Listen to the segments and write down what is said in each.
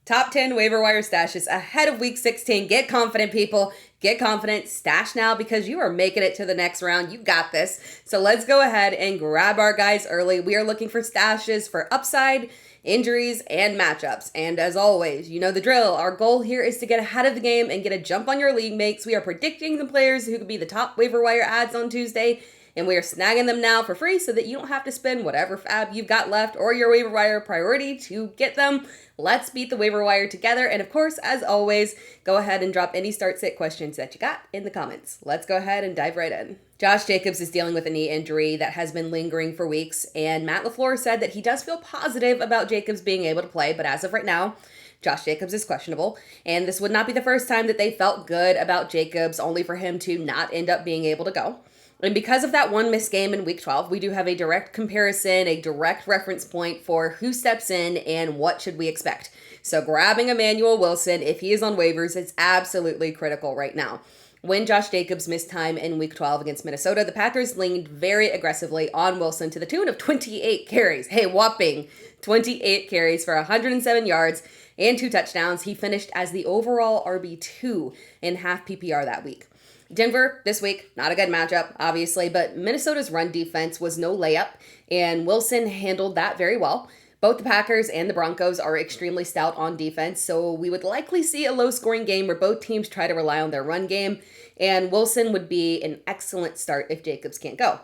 Top 10 waiver wire stashes ahead of week 16. Get confident, people. Get confident. Stash now because you are making it to the next round. You got this. So let's go ahead and grab our guys early. We are looking for stashes for upside, injuries, and matchups. And as always, you know the drill. Our goal here is to get ahead of the game and get a jump on your league mates. We are predicting the players who could be the top waiver wire ads on Tuesday. And we are snagging them now for free so that you don't have to spend whatever FAAB you've got left or your waiver wire priority to get them. Let's beat the waiver wire together. And of course, as always, go ahead and drop any start-sit questions that you got in the comments. Let's go ahead and dive right in. Josh Jacobs is dealing with a knee injury that has been lingering for weeks. And Matt LaFleur said that he does feel positive about Jacobs being able to play. But as of right now, Josh Jacobs is questionable. And this would not be the first time that they felt good about Jacobs, only for him to not end up being able to go. And because of that one missed game in week 12, we do have a direct comparison, a direct reference point for who steps in and what should we expect. So grabbing Emanuel Wilson, if he is on waivers, is absolutely critical right now. When Josh Jacobs missed time in week 12 against Minnesota, the Packers leaned very aggressively on Wilson to the tune of 28 carries. Hey, whopping 28 carries for 107 yards and 2 touchdowns. He finished as the overall RB2 in half PPR that week. Denver this week, not a good matchup, obviously, but Minnesota's run defense was no layup, and Wilson handled that very well. Both the Packers and the Broncos are extremely stout on defense, so we would likely see a low-scoring game where both teams try to rely on their run game, and Wilson would be an excellent start if Jacobs can't go.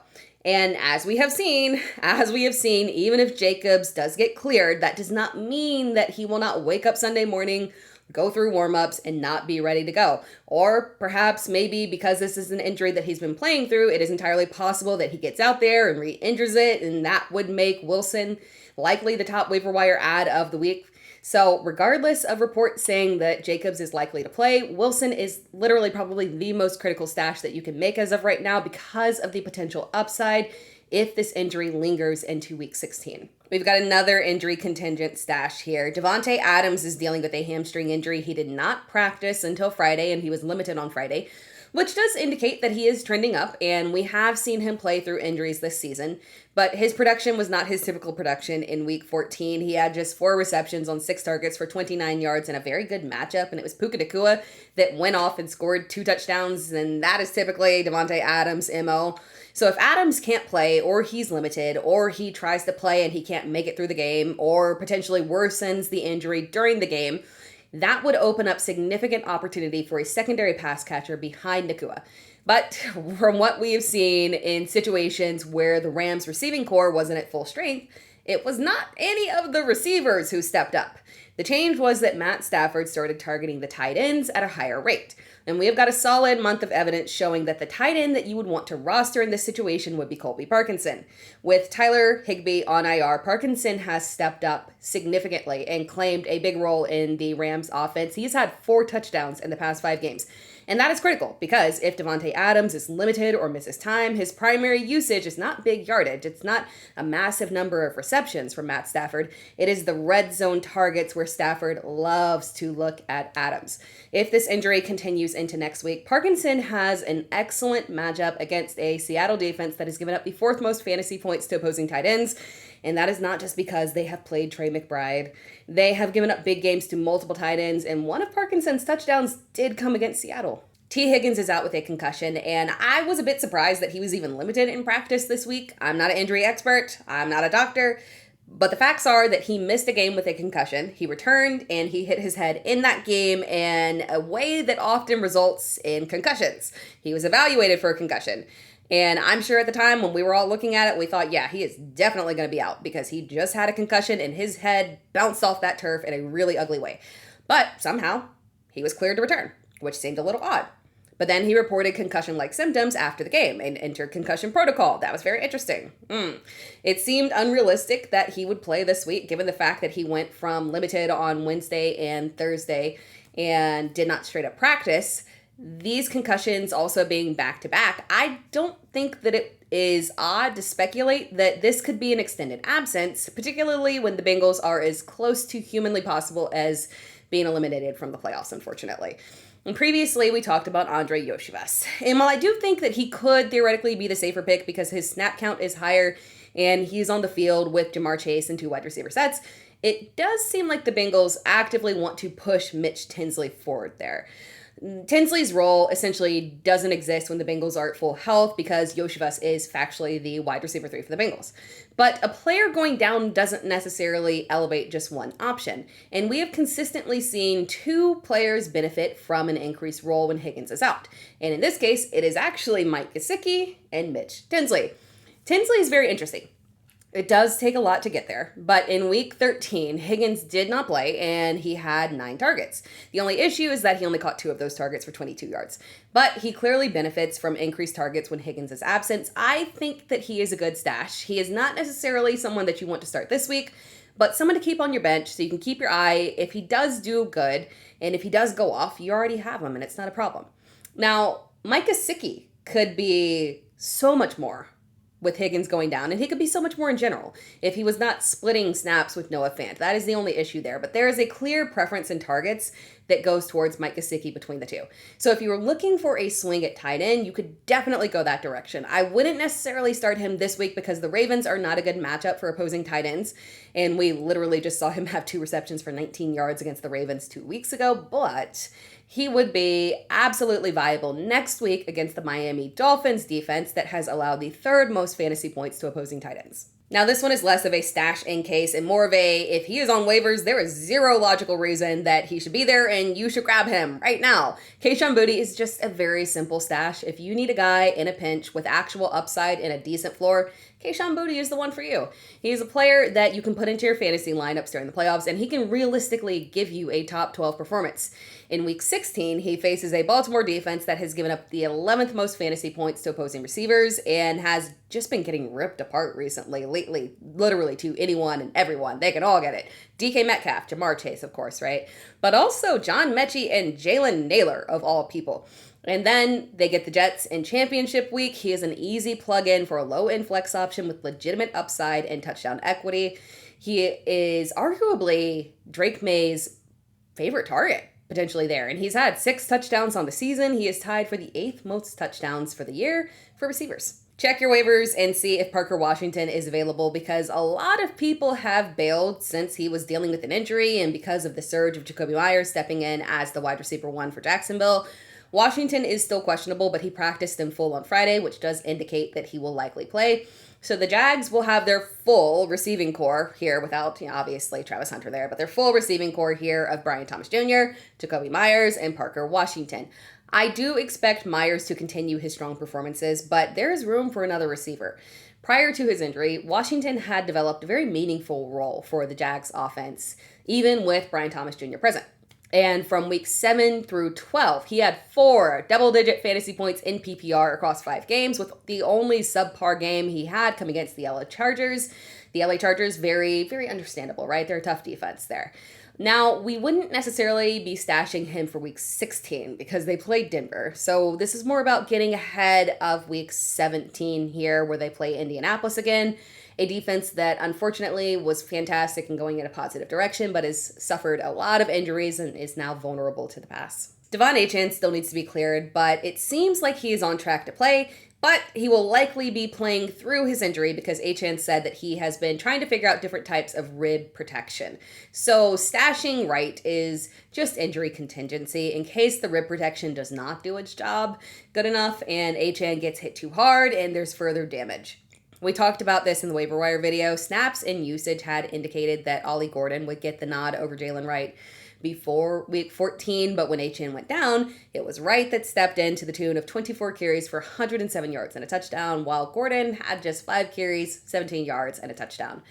And as we have seen, even if Jacobs does get cleared, that does not mean that he will not wake up Sunday morning, go through warm-ups, and not be ready to go. Or perhaps maybe because this is an injury that he's been playing through, it is entirely possible that he gets out there and re-injures it, and that would make Wilson likely the top waiver wire ad of the week. So regardless of reports saying that Jacobs is likely to play, Wilson is literally probably the most critical stash that you can make as of right now because of the potential upside if this injury lingers into week 16. We've got another injury contingent stash here. Davante Adams is dealing with a hamstring injury. He did not practice until Friday, and he was limited on Friday, which does indicate that he is trending up, and we have seen him play through injuries this season. But his production was not his typical production in week 14. He had just 4 receptions on 6 targets for 29 yards in a very good matchup, and it was Puka Nacua that went off and scored 2 touchdowns, and that is typically Davante Adams' MO. So if Adams can't play, or he's limited, or he tries to play and he can't make it through the game, or potentially worsens the injury during the game, that would open up significant opportunity for a secondary pass catcher behind Nacua. But from what we have seen in situations where the Rams receiving core wasn't at full strength, it was not any of the receivers who stepped up. The change was that Matt Stafford started targeting the tight ends at a higher rate. And we have got a solid month of evidence showing that the tight end that you would want to roster in this situation would be Colby Parkinson. With Tyler Higbee on IR, Parkinson has stepped up significantly and claimed a big role in the Rams offense. He's had 4 touchdowns in the past 5 games. And that is critical because if Davante Adams is limited or misses time, his primary usage is not big yardage. It's not a massive number of receptions from Matt Stafford. It is the red zone targets where Stafford loves to look at Adams. If this injury continues into next week, Parkinson has an excellent matchup against a Seattle defense that has given up the 4th most fantasy points to opposing tight ends. And that is not just because they have played Trey McBride. They have given up big games to multiple tight ends, and one of Parkinson's touchdowns did come against Seattle. T. Higgins is out with a concussion, and I was a bit surprised that he was even limited in practice this week. I'm not an injury expert. I'm not a doctor. But the facts are that he missed a game with a concussion. He returned, and he hit his head in that game in a way that often results in concussions. He was evaluated for a concussion. And I'm sure at the time when we were all looking at it, we thought, yeah, he is definitely going to be out because he just had a concussion and his head bounced off that turf in a really ugly way. But somehow he was cleared to return, which seemed a little odd. But then he reported concussion-like symptoms after the game and entered concussion protocol. That was very interesting. It seemed unrealistic that he would play this week, given the fact that he went from limited on Wednesday and Thursday and did not straight up practice. These concussions also being back-to-back, I don't think that it is odd to speculate that this could be an extended absence, particularly when the Bengals are as close to humanly possible as being eliminated from the playoffs, unfortunately. And previously, we talked about Andre Yoshivas. And while I do think that he could theoretically be the safer pick because his snap count is higher and he's on the field with Jamar Chase and 2 wide receiver sets, it does seem like the Bengals actively want to push Mitch Tinsley forward there. Tinsley's role essentially doesn't exist when the Bengals are at full health because Yoshivas is factually the wide receiver 3 for the Bengals. But a player going down doesn't necessarily elevate just one option. And we have consistently seen 2 players benefit from an increased role when Higgins is out. And in this case, it is actually Mike Gesicki and Mitch Tinsley. Tinsley is very interesting. It does take a lot to get there, but in week 13, Higgins did not play and he had 9 targets. The only issue is that he only caught 2 of those targets for 22 yards, but he clearly benefits from increased targets when Higgins is absent. I think that he is a good stash. He is not necessarily someone that you want to start this week, but someone to keep on your bench so you can keep your eye. If he does do good and if he does go off, you already have him and it's not a problem. Now, Mike Gesicki could be so much more with Higgins going down, and he could be so much more in general if he was not splitting snaps with Noah Fant. That is the only issue there, but there is a clear preference in targets that goes towards Mike Gesicki between the 2. So if you were looking for a swing at tight end, you could definitely go that direction. I wouldn't necessarily start him this week because the Ravens are not a good matchup for opposing tight ends, and we literally just saw him have 2 receptions for 19 yards against the Ravens 2 weeks ago, but he would be absolutely viable next week against the Miami Dolphins defense that has allowed the 3rd most fantasy points to opposing tight ends. Now, this one is less of a stash in case and more of a, if he is on waivers, there is 0 logical reason that he should be there and you should grab him right now. Kayshon Boutte is just a very simple stash. If you need a guy in a pinch with actual upside and a decent floor, Kayshon Boutte is the one for you. He is a player that you can put into your fantasy lineups during the playoffs, and he can realistically give you a top 12 performance. In week 16, he faces a Baltimore defense that has given up the 11th most fantasy points to opposing receivers and has just been getting ripped apart recently, lately, literally to anyone and everyone. They can all get it. DK Metcalf, Jamar Chase, of course, right? But also John Mechie and Jalen Naylor, of all people. And then they get the Jets in championship week. He is an easy plug-in for a low-end flex option with legitimate upside and touchdown equity. He is arguably Drake May's favorite target, potentially there. And he's had 6 touchdowns on the season. He is tied for the 8th most touchdowns for the year for receivers. Check your waivers and see if Parker Washington is available because a lot of people have bailed since he was dealing with an injury and because of the surge of Jacoby Myers stepping in as the wide receiver 1 for Jacksonville. Washington is still questionable, but he practiced in full on Friday, which does indicate that he will likely play. So the Jags will have their full receiving core here without, obviously Travis Hunter there, but their full receiving core here of Brian Thomas Jr., Jacoby Myers, and Parker Washington. I do expect Myers to continue his strong performances, but there is room for another receiver. Prior to his injury, Washington had developed a very meaningful role for the Jags offense, even with Brian Thomas Jr. present. And from week 7 through 12, he had 4 double-digit fantasy points in PPR across 5 games, with the only subpar game he had come against the LA Chargers. The LA Chargers, very, very understandable, right? They're a tough defense there. Now, we wouldn't necessarily be stashing him for week 16 because they played Denver. So this is more about getting ahead of week 17 here where they play Indianapolis again. A defense that unfortunately was fantastic and going in a positive direction, but has suffered a lot of injuries and is now vulnerable to the pass. Devon Achane still needs to be cleared, but it seems like he is on track to play, but he will likely be playing through his injury because Achane said that he has been trying to figure out different types of rib protection. So stashing Wright is just injury contingency in case the rib protection does not do its job good enough and Achane gets hit too hard and there's further damage. We talked about this in the waiver wire video. Snaps and usage had indicated that Ollie Gordon would get the nod over Jaylen Wright before week 14, but when Achane went down, it was Wright that stepped in to the tune of 24 carries for 107 yards and a touchdown, while Gordon had just 5 carries, 17 yards, and a touchdown.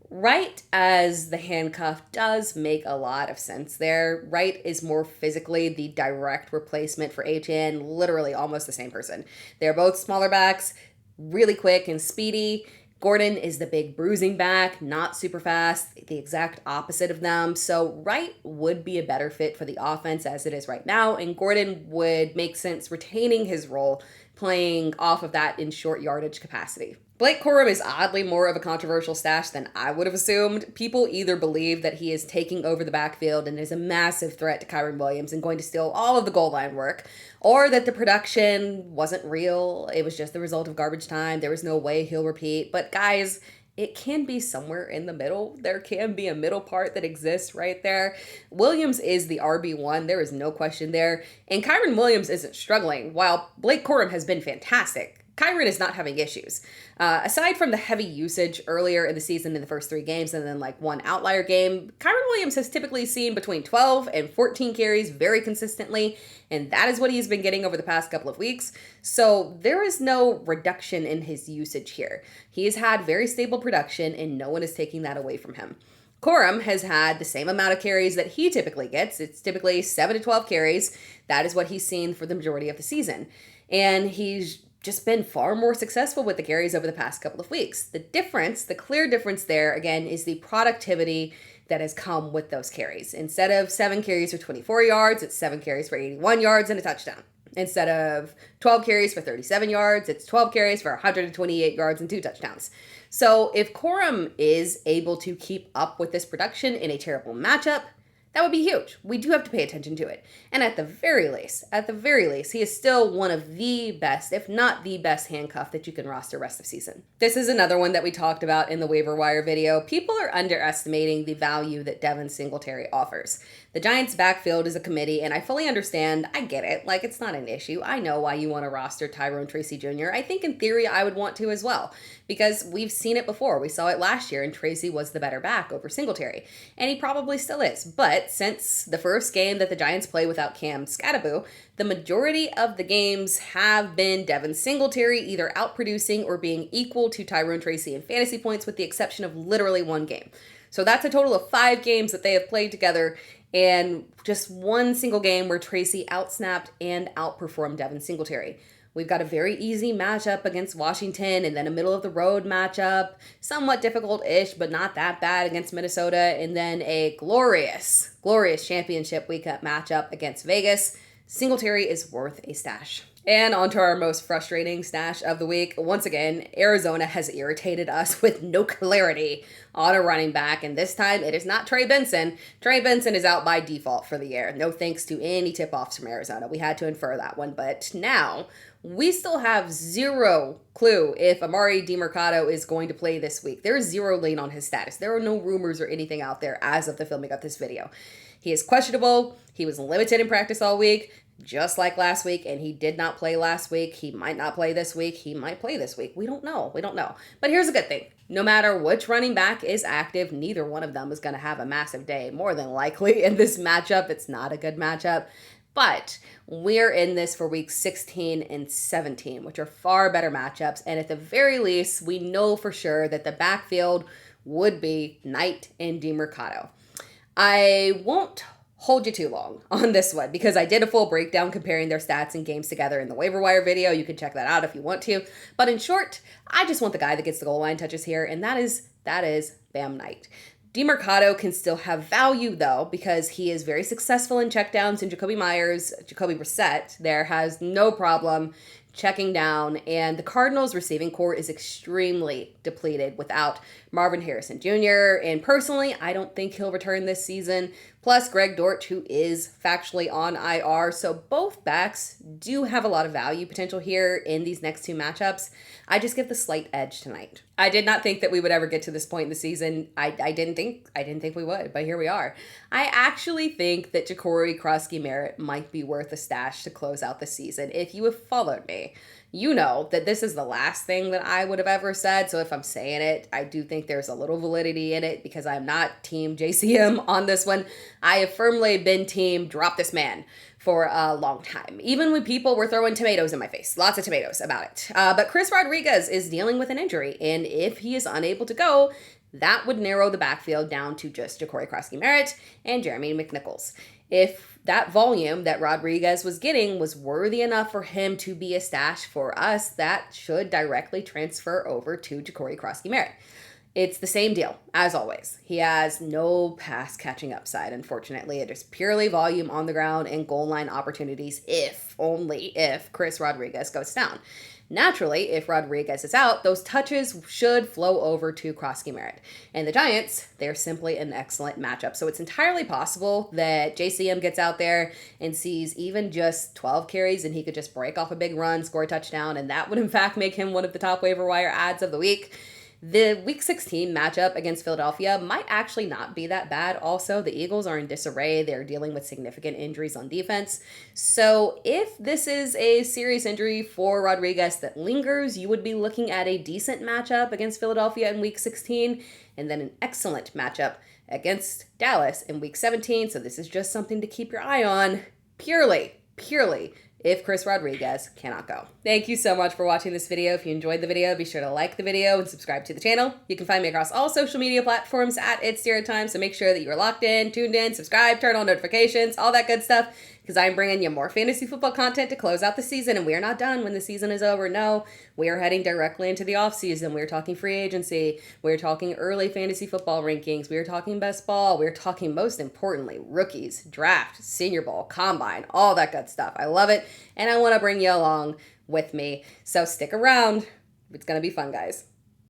Wright as the handcuff does make a lot of sense there. Wright is more physically the direct replacement for Achane, literally almost the same person. They're both smaller backs, really quick and speedy. Gordon is the big bruising back, not super fast, the exact opposite of them. So Wright would be a better fit for the offense as it is right now, and Gordon would make sense retaining his role, playing off of that in short yardage capacity. Blake Corum is oddly more of a controversial stash than I would have assumed. People either believe that he is taking over the backfield and is a massive threat to Kyren Williams and going to steal all of the goal line work, or that the production wasn't real. It was just the result of garbage time. There was no way he'll repeat. But guys, it can be somewhere in the middle. There can be a middle part that exists right there. Williams is the RB1. There is no question there. And Kyren Williams isn't struggling, while Blake Corum has been fantastic. Kyren is not having issues. Aside from the heavy usage earlier in the season in the first 3 games and then like one outlier game, Kyren Williams has typically seen between 12 and 14 carries very consistently, and that is what he's been getting over the past couple of weeks. So there is no reduction in his usage here. He has had very stable production, and no one is taking that away from him. Corum has had the same amount of carries that he typically gets. It's typically 7 to 12 carries. That is what he's seen for the majority of the season. And he's just been far more successful with the carries over the past couple of weeks. The difference, the clear difference there, again, is the productivity that has come with those carries. Instead of 7 carries for 24 yards, it's 7 carries for 81 yards and a touchdown. Instead of 12 carries for 37 yards, it's 12 carries for 128 yards and 2 touchdowns. So if Corum is able to keep up with this production in a terrible matchup, that would be huge. We do have to pay attention to it. And at the very least, he is still one of the best, if not the best handcuff that you can roster rest of season. This is another one that we talked about in the waiver wire video. People are underestimating the value that Devin Singletary offers. The Giants' backfield is a committee, and I fully understand. I get it. Like, it's not an issue. I know why you want to roster Tyrone Tracy Jr. I think in theory I would want to as well, because we've seen it before. We saw it last year, and Tracy was the better back over Singletary, and he probably still is. But since the first game that the Giants play without Cam Scattaboo, the majority of the games have been Devin Singletary either outproducing or being equal to Tyrone Tracy in fantasy points, with the exception of literally 1 game. So that's a total of 5 games that they have played together, and just 1 single game where Tracy outsnapped and outperformed Devin Singletary. We've got a very easy matchup against Washington, and then a middle-of-the-road matchup, somewhat difficult-ish, but not that bad against Minnesota, and then a glorious championship week matchup against Vegas. Singletary is worth a stash. And on to our most frustrating stash of the week. Once again, Arizona has irritated us with no clarity on a running back, and this time it is not Trey Benson. Trey Benson is out by default for the year. No thanks to any tip-offs from Arizona. We had to infer that one, but now we still have 0 clue if Emari Demercado is going to play this week. There is 0 lean on his status. There are no rumors or anything out there as of the filming of this video. He is questionable. He was limited in practice all week, just like last week, and he did not play last week. He might not play this week. He might play this week. We don't know. But here's a good thing. No matter which running back is active, neither one of them is going to have a massive day, more than likely, in this matchup. It's not a good matchup. But we're in this for weeks 16 and 17, which are far better matchups. And at the very least, we know for sure that the backfield would be Knight and Demercado. I won't hold you too long on this one because I did a full breakdown comparing their stats and games together in the waiver wire video. You can check that out if you want to. But in short, I just want the guy that gets the goal line touches here, and that is Bam Knight. Demercado can still have value, though, because he is very successful in checkdowns, and Jacoby Brissett there has no problem checking down, and the Cardinals' receiving core is extremely depleted without Marvin Harrison Jr., and personally, I don't think he'll return this season, plus Greg Dortch, who is factually on IR, so both backs do have a lot of value potential here in these next 2 matchups. I just give the slight edge tonight. I did not think that we would ever get to this point in the season. I didn't think we would, but here we are. I actually think that Jacory Croskey-Merritt might be worth a stash to close out the season. If you have followed me, you know that this is the last thing that I would have ever said. So if I'm saying it, I do think there's a little validity in it because I'm not team JCM on this one. I have firmly been team drop this man for a long time. Even when people were throwing tomatoes in my face. Lots of tomatoes about it. But Chris Rodriguez is dealing with an injury. And if he is unable to go, that would narrow the backfield down to just Jacory Croskey-Merritt and Jeremy McNichols. If that volume that Rodriguez was getting was worthy enough for him to be a stash for us, that should directly transfer over to Jacory Croskey-Merritt. It's the same deal, as always. He has no pass catching upside, unfortunately. It is purely volume on the ground and goal line opportunities only if Chris Rodriguez goes down. Naturally, if Rodriguez is out, those touches should flow over to Croskey-Merritt. And the Giants, they're simply an excellent matchup. So it's entirely possible that JCM gets out there and sees even just 12 carries and he could just break off a big run, score a touchdown, and that would in fact make him one of the top waiver wire ads of the week. The Week 16 matchup against Philadelphia might actually not be that bad. Also, the Eagles are in disarray. They're dealing with significant injuries on defense. So if this is a serious injury for Rodriguez that lingers, you would be looking at a decent matchup against Philadelphia in Week 16, and then an excellent matchup against Dallas in Week 17. So this is just something to keep your eye on purely if Chris Rodriguez cannot go. Thank you so much for watching this video. If you enjoyed the video, be sure to like the video and subscribe to the channel. You can find me across all social media platforms at It's Steer Time, so make sure that you are locked in, tuned in, subscribe, turn on notifications, all that good stuff, because I'm bringing you more fantasy football content to close out the season, and we are not done when the season is over. No, we are heading directly into the offseason. We're talking free agency. We're talking early fantasy football rankings. We are talking best ball. We're talking, most importantly, rookies, draft, senior bowl, combine, all that good stuff. I love it, and I want to bring you along with me. So stick around. It's going to be fun, guys.